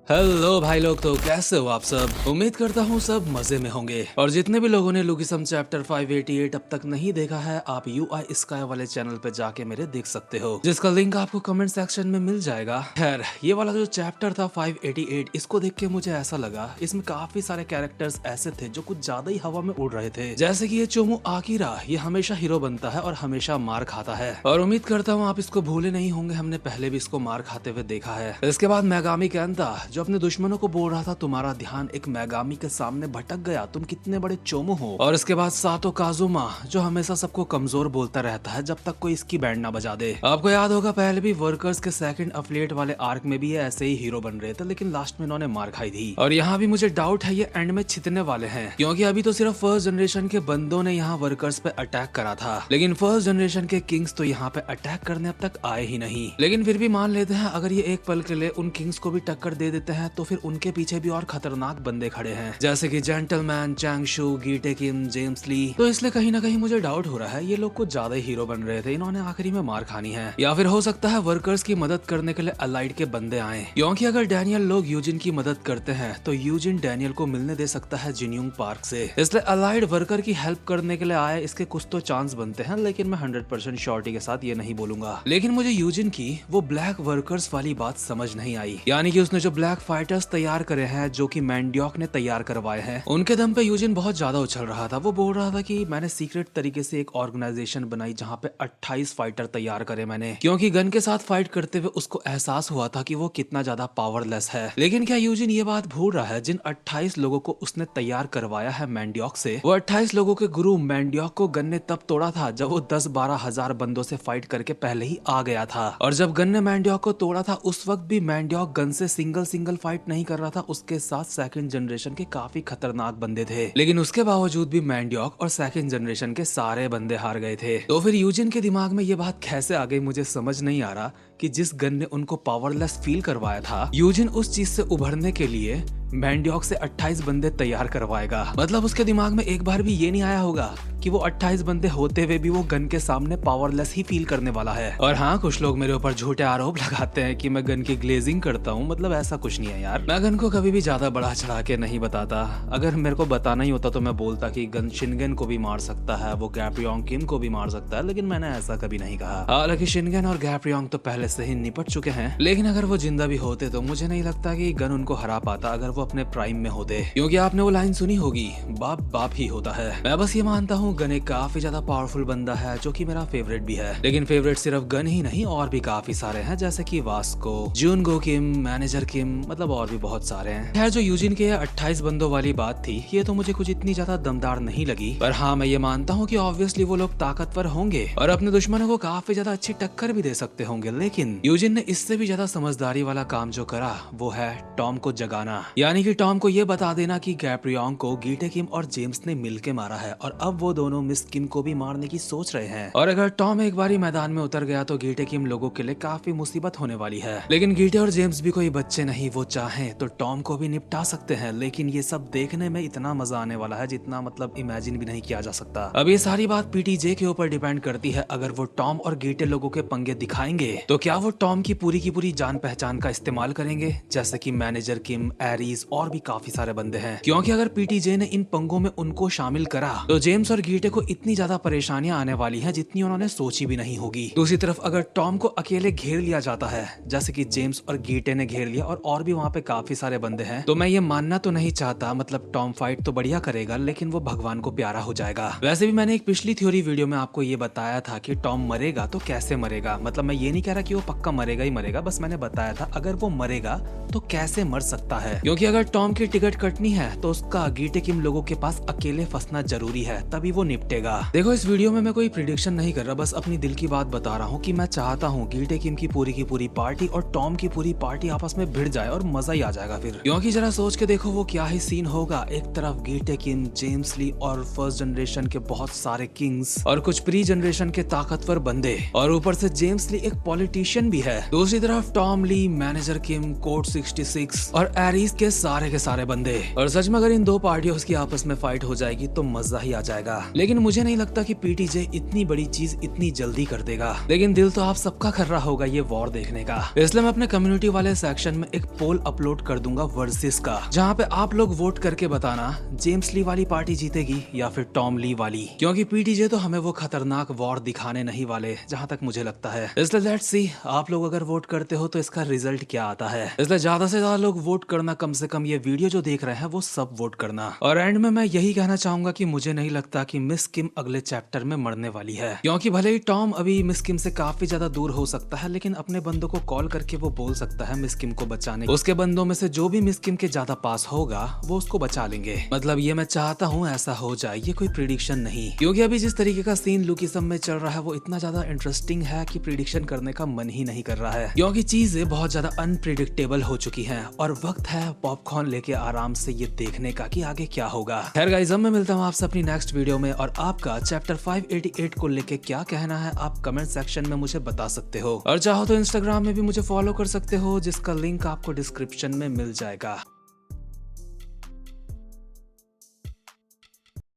Hello भाई लोग, तो कैसे हो आप सब। उम्मीद करता हूँ सब मजे में होंगे। और जितने भी लोगों ने लुकिसम चैप्टर 588 अब तक नहीं देखा है, आप UI स्काई वाले चैनल पे जाके मेरे देख सकते हो, जिसका लिंक आपको कमेंट सेक्शन में मिल जाएगा। खैर, ये वाला जो चैप्टर था 588, इसको देख के मुझे ऐसा लगा इसमें काफी सारे कैरेक्टर्स ऐसे थे जो कुछ ज्यादा ही हवा में उड़ रहे थे। जैसे कि ये चोमू आकिरा, ये हमेशा हीरो बनता है और हमेशा मार खाता है, और उम्मीद करता हूँ आप इसको भूले नहीं होंगे, हमने पहले भी इसको मार खाते हुए देखा है। इसके बाद मेगामी कैंता, जो अपने दुश्मनों को बोल रहा था तुम्हारा ध्यान एक मेगामी के सामने भटक गया, तुम कितने बड़े चोमू हो। और इसके बाद सातो काजुमा, जो हमेशा सबको कमजोर बोलता रहता है जब तक कोई इसकी बैंड ना बजा दे। आपको याद होगा पहले भी वर्कर्स के सेकंड अफिलिएट वाले आर्क में भी ये ऐसे ही हीरो बन रहे थे, लेकिन लास्ट में इन्होंने मार खाई थी। और यहाँ भी मुझे डाउट है ये एंड में छितने वाले हैं, क्योंकि अभी तो सिर्फ फर्स्ट जनरेशन के बंदों ने यहाँ वर्कर्स पे अटैक करा था, लेकिन फर्स्ट जनरेशन के किंग्स तो यहाँ पे अटैक करने अब तक आए ही नहीं। लेकिन फिर भी मान लेते हैं अगर ये एक पल के लिए उन किंग्स को भी टक्कर दे देते हैं, तो फिर उनके पीछे भी और खतरनाक बंदे खड़े हैं, जैसे कि जेंटलमैन, चैंगशू, गीटे किम, जेम्स ली। तो इसलिए कहीं ना कहीं मुझे डाउट हो रहा है ये लोग कुछ ज्यादा हीरो बन रहे थे, इन्होंने आखिरी में मार खानी है। या फिर हो सकता है वर्कर्स की मदद करने के लिए अलाइड के बंदे आए, क्योंकि अगर डैनियल लोग यूजिन की मदद करते हैं तो यूजिन डैनियल को मिलने दे सकता है जिन्यूंग पार्क से, इसलिए अलाइड वर्कर की हेल्प करने के लिए आए। इसके कुछ तो चांस बनते हैं, लेकिन मैं 100% श्योरिटी के साथ ये नहीं बोलूंगा। लेकिन मुझे यूजिन की वो ब्लैक वर्कर्स वाली बात समझ नहीं आई, यानी कि उसने जो ब्लैक फाइटर्स तैयार करे हैं जो कि मैंडियोक ने तैयार करवाए हैं, उनके दम पे यूजिन बहुत ज्यादा उछल रहा था। वो बोल रहा था कि मैंने सीक्रेट तरीके से एक ऑर्गेनाइजेशन बनाई जहाँ पे 28 फाइटर तैयार करे मैंने, क्योंकि गन के साथ फाइट करते हुए उसको एहसास हुआ था कि वो कितना ज्यादा पावरलेस है। लेकिन क्या यूजिन ये बात भूल रहा है जिन 28 लोगों को उसने तैयार करवाया है मैंडियोक से, वो 28 लोगों के गुरु मैंडियोक को गन ने तब तोड़ा था जब वो 10-12 हजार बंदों से फाइट करके पहले ही आ गया था। और जब गन ने मैंडियोक को तोड़ा था उस वक्त भी मैंडियोक गन से सिंगल फाइट नहीं कर रहा था, उसके साथ सेकंड जनरेशन के काफी खतरनाक बंदे थे। लेकिन उसके बावजूद भी मैंडियोक और सेकंड जनरेशन के सारे बंदे हार गए थे। तो फिर यूजिन के दिमाग में ये बात कैसे आ गई मुझे समझ नहीं आ रहा कि जिस गन ने उनको पावरलेस फील करवाया था, यूजिन उस चीज से उभरने के लिए मैंडियोक से 28 बंदे तैयार करवाएगा। मतलब उसके दिमाग में एक बार भी ये नहीं आया होगा कि वो 28 बंदे होते हुए भी वो गन के सामने पावरलेस ही फील करने वाला है। और हाँ, कुछ लोग मेरे ऊपर झूठे आरोप लगाते हैं कि मैं गन की ग्लेजिंग करता हूँ, मतलब ऐसा कुछ नहीं है यार। मैं गन को कभी भी ज्यादा बढ़ा चढ़ा के नहीं बताता। अगर मेरे को बताना ही होता तो मैं बोलता कि गन शिनगन को भी मार सकता है, वो गैप्रियोंग किम को भी मार सकता है, लेकिन मैंने ऐसा कभी नहीं कहा। हालांकि शिनगन और गैप्रियोंग तो पहले से ही निपट चुके हैं, लेकिन अगर वो जिंदा भी होते तो मुझे नहीं लगता कि गन उनको हरा पाता अगर वो अपने प्राइम में होते, क्योंकि आपने वो लाइन सुनी होगी, बाप बाप ही होता है। मैं बस ये मानता हूँ गन एक काफी ज्यादा पावरफुल बंदा है, जो कि मेरा फेवरेट भी है। लेकिन फेवरेट सिर्फ गन ही नहीं, और भी काफी सारे हैं, जैसे कि वास्को, जूनगो किम, मैनेजर किम, मतलब और भी बहुत सारे हैं। खैर, जो यूजिन के 28 बंदों वाली बात थी, ये तो मुझे कुछ इतनी ज्यादा दमदार नहीं लगी, पर हाँ मैं ये मानता हूँ कि ऑब्वियसली वो लोग ताकतवर होंगे और अपने दुश्मनों को काफी ज्यादा अच्छी टक्कर भी दे सकते होंगे। लेकिन यूजिन ने इससे भी ज्यादा समझदारी वाला काम जो करा वो है टॉम को जगाना, यानी कि टॉम को ये बता देना कि गैप्रियोंग को गीटे किम और जेम्स ने मिलके मारा है, और अब वो दोनों मिस किम को भी मारने की सोच रहे हैं। और अगर टॉम एक बारी मैदान में उतर गया तो गीटे किम लोगों के लिए काफी मुसीबत होने वाली है। लेकिन गीटे और जेम्स भी कोई बच्चे नहीं, वो चाहें तो टॉम को भी निपटा सकते हैं। लेकिन ये सब देखने में इतना मजा आने वाला है जितना मतलब इमेजिन भी नहीं किया जा सकता। अब ये सारी बात PTJ के ऊपर डिपेंड करती है। अगर वो टॉम और गीटे लोगों के पंगे दिखाएंगे तो क्या वो टॉम की पूरी जान पहचान का इस्तेमाल करेंगे, जैसे कि मैनेजर किम, एरीज और भी काफी सारे बंदे हैं। क्योंकि अगर PTJ ने इन पंगों में उनको शामिल करा तो जेम्स और गीटे को इतनी ज्यादा परेशानियां आने वाली हैं जितनी उन्होंने सोची भी नहीं होगी। दूसरी तरफ अगर टॉम को अकेले घेर लिया जाता है, जैसे कि जेम्स और गीटे ने घेर लिया, और भी वहाँ पे काफी सारे बंदे हैं, तो मैं ये मानना तो नहीं चाहता, मतलब टॉम फाइट तो बढ़िया करेगा लेकिन वो भगवान को प्यारा हो जाएगा। वैसे भी मैंने एक पिछली थ्योरी वीडियो में आपको ये बताया था कि टॉम मरेगा तो कैसे मरेगा। मतलब मैं ये नहीं कह रहा कि वो पक्का मरेगा ही मरेगा, बस मैंने बताया था अगर वो मरेगा तो कैसे मर सकता है। क्योंकि अगर टॉम की टिकट कटनी है तो उसका गीटे किम लोगों के पास अकेले फंसना जरूरी है, तभी वो निपटेगा। देखो, इस वीडियो में मैं कोई प्रिडिक्शन नहीं कर रहा, बस अपनी दिल की बात बता रहा हूँ कि मैं चाहता हूँ गीटे किम की पूरी पार्टी और टॉम की पूरी पार्टी आपस में भिड़ जाए और मजा ही आ जाएगा फिर। क्योंकि जरा सोच के देखो वो क्या ही सीन होगा। एक तरफ गीटे किम, जेम्स ली और फर्स्ट जनरेशन के बहुत सारे किंग्स और कुछ प्री जनरेशन के ताकतवर बंदे, और ऊपर से जेम्स ली एक पॉलिटिशियन पॉलिटिशियन भी है। दूसरी तरफ टॉम ली, मैनेजर किम, कोड 66 और एरिस के सारे बंदे। और सच में अगर इन दो पार्टियों की आपस में फाइट हो जाएगी तो मजा ही आ जाएगा। लेकिन मुझे नहीं लगता कि पीटीजे इतनी बड़ी चीज इतनी जल्दी कर देगा। लेकिन दिल तो आप सबका कर रहा होगा ये वॉर देखने का, इसलिए मैं अपने कम्युनिटी वाले सेक्शन में एक पोल अपलोड कर दूंगा वर्सेस का, जहाँ पे आप लोग वोट करके बताना जेम्स ली वाली पार्टी जीतेगी या फिर टॉम ली वाली, क्योंकि पीटीजे तो हमें वो खतरनाक वॉर दिखाने नहीं वाले जहाँ तक मुझे लगता है। इसलिए लेट्स सी आप लोग अगर वोट करते हो तो इसका रिजल्ट क्या आता है। इसलिए ज्यादा से ज्यादा लोग वोट करना, कम से कम ये वीडियो जो देख रहे हैं वो सब वोट करना। और एंड में मैं यही कहना चाहूंगा कि मुझे नहीं लगता कि मिस किम अगले चैप्टर में मरने वाली है, क्योंकि भले ही टॉम अभी मिस किम से काफी ज्यादा दूर हो सकता है, लेकिन अपने बंदों को कॉल करके वो बोल सकता है मिस किम को बचाने। उसके बंदों में से जो भी मिस किम के ज्यादा पास होगा वो उसको बचा लेंगे। मतलब ये मैं चाहता हूँ ऐसा हो जाए, ये कोई प्रिडिक्शन नहीं, क्योंकि अभी जिस तरीके का सीन लुकिसम में चल रहा है वो इतना ज्यादा इंटरेस्टिंग है कि प्रिडिक्शन करने का मन ही नहीं कर रहा है, क्योंकि चीजें बहुत ज्यादा अनप्रिडिक्टेबल हो चुकी हैं और वक्त है पॉपकॉर्न लेके आराम से ये देखने का कि आगे क्या होगा। खैर गाइस, अब मैं मिलता हूँ आपसे अपनी नेक्स्ट वीडियो में, और आपका चैप्टर 588 को लेके क्या कहना है आप कमेंट सेक्शन में मुझे बता सकते हो, और चाहो तो इंस्टाग्राम में भी मुझे फॉलो कर सकते हो जिसका लिंक आपको डिस्क्रिप्शन में मिल जाएगा।